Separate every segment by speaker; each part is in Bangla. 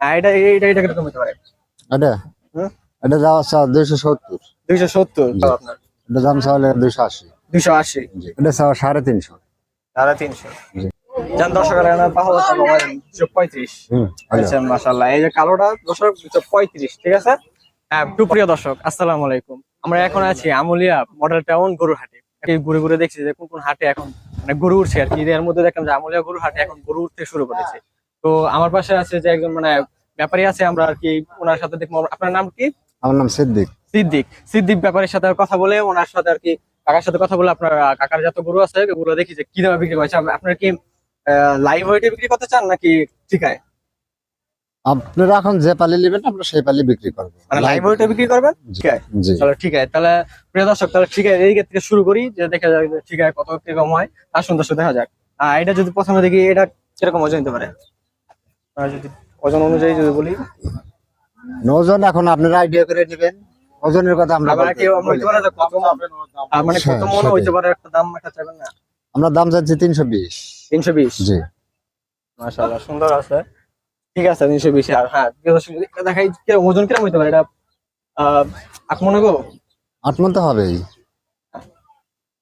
Speaker 1: এটা এটা এটা কিরকম হতে পারে?
Speaker 2: এটা
Speaker 1: হুম?
Speaker 2: এটা যাওয়া 270।
Speaker 1: 270
Speaker 2: জি।
Speaker 1: আপনার।
Speaker 2: এটা দাম চাওয়ালে 280।
Speaker 1: 280।
Speaker 2: জি, এটা চাওয়া 350।
Speaker 1: 350।
Speaker 2: জি।
Speaker 1: জান দর্শকের এখানে পাহাড় কমায় 235। আচ্ছা মাশাআল্লাহ, এই যে কালোটা দর্শক 235, ঠিক আছে। হ্যাঁ, সুপ্রিয় দর্শক আসসালামু আলাইকুম। আমরা এখন আছি আমুলিয়া মডেল টাউন গরুর হাটে। এই ঘুরে ঘুরে দেখছি যে কোন কোন হাটে এখন মানে গরু উঠছে আর কি। এর মধ্যে দেখলাম যে আমুলিয়া গরুর হাটে এখন গরু উঠতে শুরু করেছে। তো আমার পাশে আছে যে একজন মানে ব্যাপারী আছে, আমরা আর কি ওনার সাথে দেখবো। আপনার নাম কি?
Speaker 2: আমার নাম সিদ্দিক।
Speaker 1: সিদ্দিক। সিদ্দিক ব্যাপারীর সাথে কথা বলে, ওনার সাথে আর কি কাকার সাথে কথা বলে, আপনার কাকার যত গরু আছে ওগুলো দেখি যে কি দামে বিক্রি করছে। আপনার কি লাইভ ওয়েটে বিক্রি করতে চান নাকি ঠিকায়?
Speaker 2: আপনারা এখন যে পালি নেবেন আমরা সেই পালি বিক্রি করবো।
Speaker 1: মানে লাইভ ওয়েটে বিক্রি করবেন?
Speaker 2: জি।
Speaker 1: ঠিক আছে,
Speaker 2: জি।
Speaker 1: চলো ঠিক আছে। তাহলে প্রিয় দর্শক, তাহলে ঠিক আছে এই থেকে শুরু করি, যে দেখা যাক যে ঠিক আছে কত কিরকম হয় আর সুন্দর দেখা যাক। এটা যদি প্রথমে দেখি, এটা কিরকম ওজন নিতে পারে? যদি ওজন অনুযায়ী যদি বলি,
Speaker 2: ওজন এখন আপনারা আইডিয়া করে নেবেন। ওজনের কথা আমরা
Speaker 1: আবার কি আমরা হইতে পারে যে কত মানে কত মনে হইতে পারে একটা দাম একটা চাইবেন না?
Speaker 2: আমরা দাম চাচ্ছি 320।
Speaker 1: 320।
Speaker 2: জি।
Speaker 1: মাশাআল্লাহ, সুন্দর আছে। ঠিক আছে 320। আর হ্যাঁ, প্রিয় দর্শক এটা দেখাই ওজন কিরকম হইতে পারে এটা? 8 মনে গো?
Speaker 2: 8 মন তো হবেই।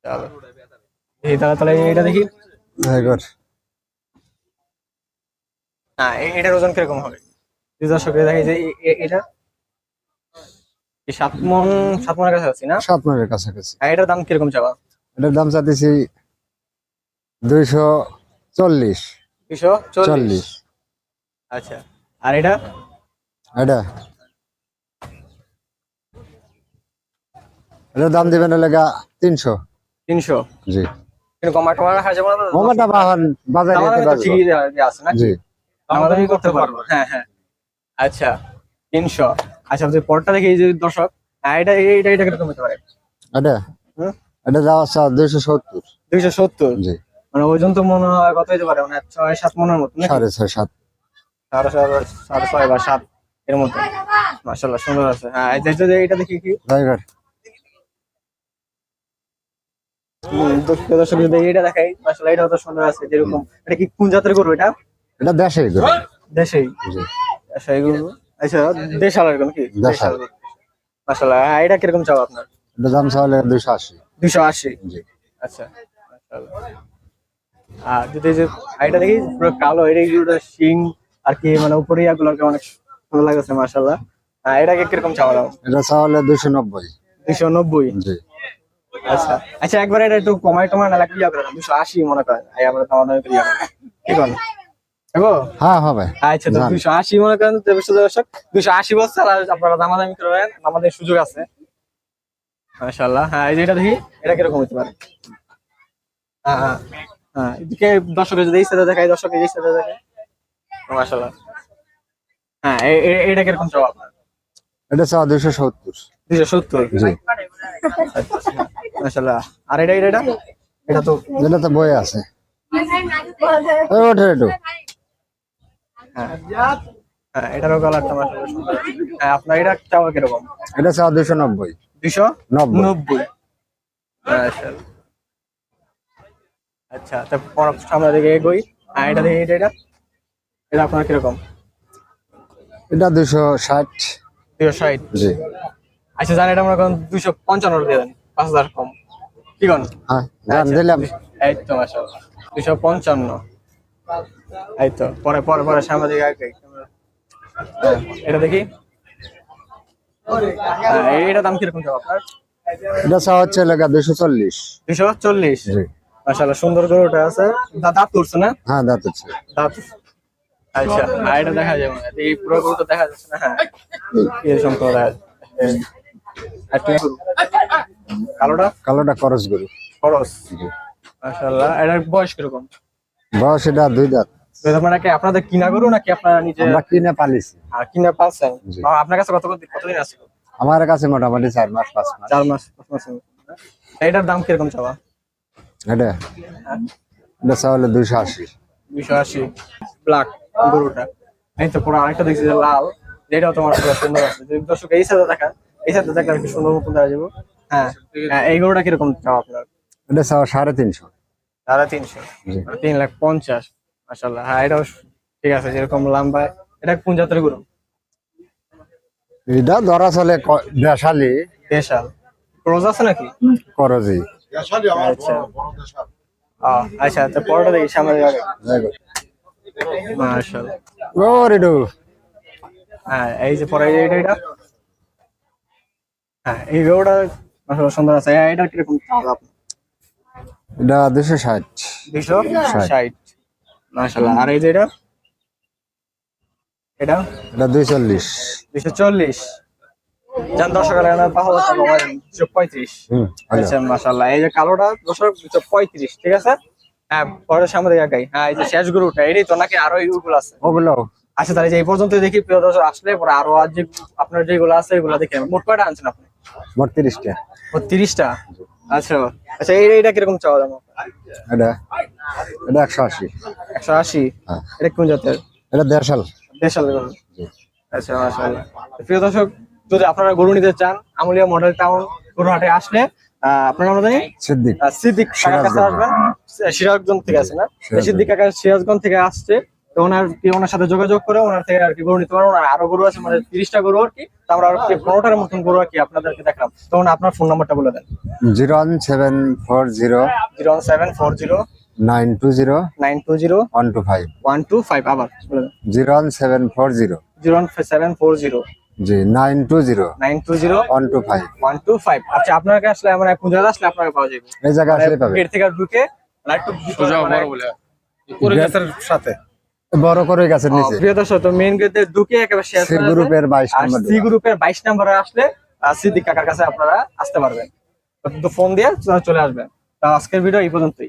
Speaker 1: চলো এই তাহলে এটা দেখি।
Speaker 2: এবার
Speaker 1: হ্যাঁ, এটার ওজন কিরকম হবে? দর্শক দেখে যে এটা 7 মনের কাছাকাছি না?
Speaker 2: 7 মনের কাছাকাছি।
Speaker 1: আর এটার দাম কিরকম চাওয়া?
Speaker 2: এটার দাম চাচ্ছি 240।
Speaker 1: 240। আচ্ছা, আর এটা?
Speaker 2: এটা এটার দাম দিবেন লাগা 300।
Speaker 1: 300।
Speaker 2: জি।
Speaker 1: কিন্তু কমা টমা রাখা যাবে না তো?
Speaker 2: মোমাটা বাজারে
Speaker 1: আমাদের
Speaker 2: যেতে
Speaker 1: তো
Speaker 2: পারবো।
Speaker 1: ঠিকই আছে না?
Speaker 2: জি।
Speaker 1: আমাদের করতে পারবো। হ্যাঁ হ্যাঁ। আচ্ছা 300। আচ্ছা, যে পরটা দেখি এই যে দর্শক, এটা এটা এটা কিরকম হতে পারে?
Speaker 2: এটা
Speaker 1: হুম?
Speaker 2: এটা যাওয়া 270।
Speaker 1: 270।
Speaker 2: জি।
Speaker 1: মানে ওজন তো মনে হয় কত হতে পারে, মানে 6-7 মনের মতো নাকি?
Speaker 2: 6.5-7।
Speaker 1: 6.5 বা 7 এর মতো। মাশাআল্লাহ, সুন্দর আছে। হ্যাঁ, এই যে এটা দেখি কি।
Speaker 2: ড্রাইভার
Speaker 1: দর্শক যদি এটা দেখাই, মাশাআল্লাহ এটাও তো সুন্দর আছে। যেরকম এটা কি কোন জাতের গরু এটা?
Speaker 2: এটা দেশে গরু।
Speaker 1: দেশি।
Speaker 2: জি।
Speaker 1: দেশি গরু। আচ্ছা, দেশাল এরকম কি?
Speaker 2: দেশাল।
Speaker 1: মাশাআল্লাহ, এটা কিরকম চাও আপনার?
Speaker 2: এটা দাম চাওয়ালে 280।
Speaker 1: 280।
Speaker 2: জি।
Speaker 1: আচ্ছা মাশাআল্লাহ। আর যদি যে এটা দেখি পুরো কালো, এটা গরুটা শিং আর কি মানে উপরে ইয়াগুলোকে অনেক ভালো লাগছে মাশাআল্লাহ। এটাকে কিরকম চাওয়া দাও?
Speaker 2: এটা চাওয়ালে 290।
Speaker 1: 290।
Speaker 2: জি।
Speaker 1: আচ্ছা আচ্ছা, একবার এটা একটু কমাই টমাই না লাগবে, ইয়া করে 280 মনে করেন। আমরা তো আমাদের ইয়া করি। কি করেন এগো?
Speaker 2: হ্যাঁ হবে।
Speaker 1: আচ্ছা, তো 280 মনে করেন। তো দর্শক 280 বছর, আর আপনারা দামাদামি করবেন, আমাদের সুযোগ আছে মাশাআল্লাহ। হ্যাঁ, এই যে এটা দেখি, এটা কিরকম হতে পারে? হ্যাঁ হ্যাঁ হ্যাঁ, এদিকে দর্শকের যদি এই সাইডে দেখাই, দর্শকের এই সাইডে দেখাই মাশাআল্লাহ। হ্যাঁ, এটা কিরকম চাও আপনার?
Speaker 2: এটা চাওয়া 270।
Speaker 1: 270।
Speaker 2: জি।
Speaker 1: মাশাআল্লাহ। আর এটা এটা এটা এটা তো
Speaker 2: এটা তো বই আছে। ওঠে একটু।
Speaker 1: হ্যাঁ হ্যাঁ, এটারও কালারটা মাশাআল্লাহ সুন্দর। হ্যাঁ, আপনার এটা চাওয়া কিরকম?
Speaker 2: এটা চাওয়া 290।
Speaker 1: 290। মাশাআল্লাহ। আচ্ছা, তারপর সামনে দিকে এগোই। হ্যাঁ, এটা দেখি, এটা এটা এটা আপনার কিরকম?
Speaker 2: এটা 260।
Speaker 1: 260।
Speaker 2: জি।
Speaker 1: আচ্ছা, জান এটা মনে করেন 255 দিয়ে দেন, 5000 কম। কি করেন?
Speaker 2: হ্যাঁ জান
Speaker 1: আচ্ছা,
Speaker 2: দিলাম।
Speaker 1: এই তো মাশাআল্লাহ 255। এই তো পরে পরে পরে সামনে দিকে আগে। হ্যাঁ, এটা দেখি। হ্যাঁ, এটা দাম কিরকম যাবে আপনার?
Speaker 2: এটা চাওয়া হচ্ছে লাগা 240।
Speaker 1: 240।
Speaker 2: জি।
Speaker 1: মাশাআল্লাহ, সুন্দর গরুটা আছে। দাঁত তুলছে না?
Speaker 2: হ্যাঁ দাঁত হচ্ছে।
Speaker 1: দাঁত। আচ্ছা, আর এটা দেখা যাবে না, এই পুরো গরুটা দেখা যাচ্ছে না। হ্যাঁ, এই সম্পর্ক দেখা যাচ্ছে। একটা গরু। কালোটা?
Speaker 2: কালোটা করস গরু।
Speaker 1: খরচ।
Speaker 2: জি।
Speaker 1: মাশাআল্লাহ, এটার বয়স কিরকম?
Speaker 2: বয়স এটা 2 দাঁত।
Speaker 1: তো আপনারা কি আপনাদের কিনা গরু নাকি আপনারা নিজে
Speaker 2: আমরা কিনে পালিছি।
Speaker 1: কিনা পালছেন?
Speaker 2: জি।
Speaker 1: আপনার কাছে কতদিন আছে?
Speaker 2: আমার কাছে মোটামুটি 4 মাস 5 মাস।
Speaker 1: 4 মাস 5 মাস। এটার দাম কিরকম চাওয়া?
Speaker 2: এটা এটা চাওয়ালে 280।
Speaker 1: 280। ব্ল্যাক গরুটা। এই তো পুরো আরেকটা দেখছি যে লাল, যেটাও তোমার খুব সুন্দর আছে। যদি দর্শক এই সাইডে দেখা, এই সাইডে দেখলে একটু সুন্দর মতো দেখা যাবো। হ্যাঁ, এই গরুটা কিরকম চাওয়া আপনার?
Speaker 2: এটা চাওয়া 350।
Speaker 1: 350।
Speaker 2: জি।
Speaker 1: 350,000। মাশাআল্লাহ। হ্যাঁ, এটাও ঠিক আছে, যেরকম লম্বা এটা কোন জাতের গরু?
Speaker 2: এটা ধরা চলে দেশালি
Speaker 1: দেশাল ক্রস আছে নাকি?
Speaker 2: করজি।
Speaker 1: আচ্ছা আচ্ছা আচ্ছা, পরোটা দেখি সামনে আগে। মাশাআল্লাহ।
Speaker 2: ও রেডু
Speaker 1: হ্যাঁ, এই যে পরে এটা এটা হ্যাঁ, এই গরুটা মাশাআল্লাহ সুন্দর আছে। এটা কিরকম চাওয়া দাম?
Speaker 2: এটা 260।
Speaker 1: 260 মাশাআল্লাহ। আর এই যে এটা এটা
Speaker 2: এটা 240।
Speaker 1: 240 জান দর্শকের এখানে 5000 টাকা কমাই দেন, 235। আচ্ছা মাশাআল্লাহ। এই যে কালোটা দর্শক 235, ঠিক আছে। হ্যাঁ, পরে সামনে দিকে আগাই। হ্যাঁ, এই যে শেষ গরুটা এটাই তো নাকি আরো এইগুলো আছে?
Speaker 2: ওগুলো
Speaker 1: আচ্ছা, তাহলে যে এই পর্যন্ত দেখি প্রিয় দর্শক, আসলে পরে আরো আজ যে আপনার যেগুলো আছে এগুলো দেখে মোট কয়টা আনছেন আপনি?
Speaker 2: মোট 30টা।
Speaker 1: ও 30টা। আচ্ছা আচ্ছা, এইটা কিরকম চাওয়া দাম?
Speaker 2: এটা এটা 180।
Speaker 1: 180।
Speaker 2: হ্যাঁ।
Speaker 1: এটা কোন জাতের?
Speaker 2: এটা দেশাল।
Speaker 1: দেশাল গরু। আচ্ছা মাশাআল্লাহ। প্রিয় দর্শক, যদি আপনারা গরু নিতে চান আমুলিয়া মডেল টাউন গরুহাটে আসলে আপনার নাম জানি
Speaker 2: সিদ্দিক।
Speaker 1: সিদ্দিক কাকার কাছে আসবেন। সিরাজগঞ্জ থেকে আছে না? সিদ্দিক কাকা সিরাজগঞ্জ থেকে আসছে। তো ওনার সাথে যোগাযোগ করে ওনার থেকে আর কি গরু নিতে পারবো। ওনার আরো গরু আছে, মানে 30টা গরু আর কি। তো আমরা আর কি 15টার মতন গরু আর কি আপনাদেরকে দেখলাম। তখন আপনার ফোন নাম্বারটা বলে দেন।
Speaker 2: 01740
Speaker 1: 01740
Speaker 2: 920
Speaker 1: 920
Speaker 2: 125।
Speaker 1: 125 আবার বলে দেন।
Speaker 2: 01740
Speaker 1: 01740
Speaker 2: জি 920
Speaker 1: 920
Speaker 2: 125।
Speaker 1: 125। আচ্ছা, আপনাকে আসলে আমার কোন জায়গায় আসলে আপনাকে পাওয়া যাবে?
Speaker 2: এই জায়গা আসলে পাবে।
Speaker 1: গেট থেকে ঢুকে একটু সোজা বলে
Speaker 2: সাথে বড় করে গাছের নিচে।
Speaker 1: প্রিয় দর্শক, তো মেইন গেটে ঢুকে একেবারে শেষ
Speaker 2: সি গ্রুপের 22
Speaker 1: আর
Speaker 2: নম্বর
Speaker 1: সি গ্রুপের 22 নম্বরে আসলে সিদ্দিক কাকার কাছে আপনারা আসতে পারবেন। তো ফোন দিয়ে চলে আসবেন। তো আজকের ভিডিও এই পর্যন্তই।